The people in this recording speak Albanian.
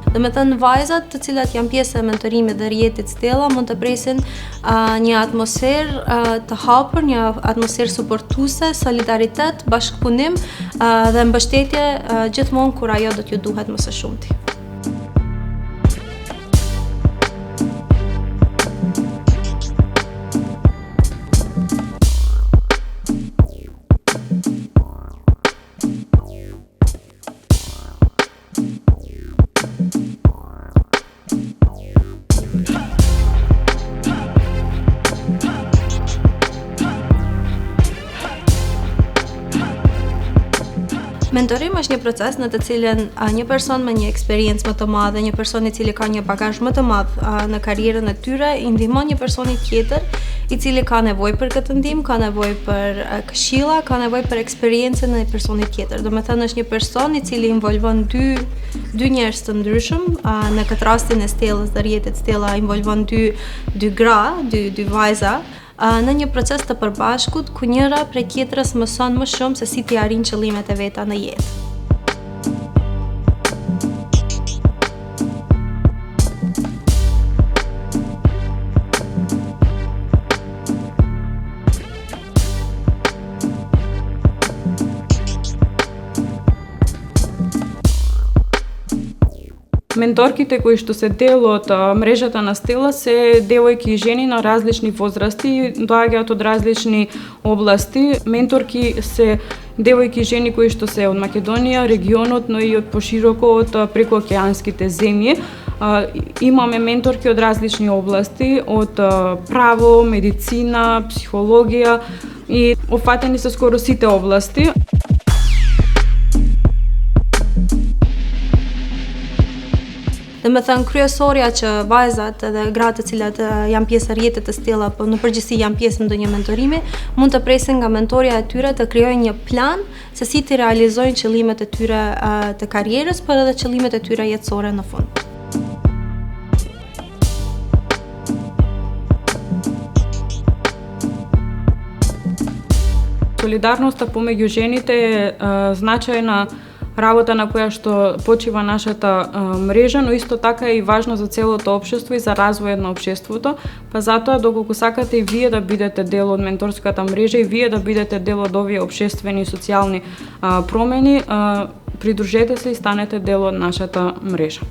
Dhe me thënë vajzat të cilat janë pjesë e mentorimit dhe rrjetit Stella mund të presin një atmosferë të hapur, një atmosferë suportuese, solidaritet, bashkëpunim dhe mbështetje gjithmonë kur ajo do t'ju duhet më së shumti. Mentorim është një proces në të cilën një person me një eksperiencë më të madhe, një person i cili ka një bagazh më të madh në karrierën e tyre, i ndihmon një personi tjetër i cili ka nevojë për këtë ndihmë, ka nevojë për këshilla, ka nevojë për eksperiencën e personit tjetër. Domethënë është një person i cili involvon dy njerëz të ndryshëm, në këtë rastin e Stellës dhe rrjetit Stella involvon dy gra, dy vajza, në një proces të përbashkut ku njëra prej tjetrës mëson më shumë se si t'i arrin qëllimet e veta në jetë. Менторките кои што се дел од мрежата на Стела се девојки и жени на различни возрасти, доаѓаат од различни области. Менторки се девојки и жени кои што се од Македонија, регионот, но и од пошироко од прекоокеанските земји. Имаме менторки од различни области, од право, медицина, психологија и опфатени се скоро сите области. Dhe me thënë kryesorja që vajzat dhe gratë të cilat janë pjesë e rrjetit të Stella, po në përgjithësi janë pjesë në ndonjë mentorimi, mund të presin nga mentorja e tyre të krijojnë një plan se si të realizojnë qëllimet e tyre të karrierës, por edhe qëllimet e tyre jetësore në fund. Солидарноста помеѓу жените е значајна работа на која што почива нашата мрежа, но исто така е и важно за целото општество и за развојот на општеството, па затоа доколку сакате и вие да бидете дел од менторската мрежа и вие да бидете дел од овие општествени и социјални промени, придружете се и станете дел од нашата мрежа.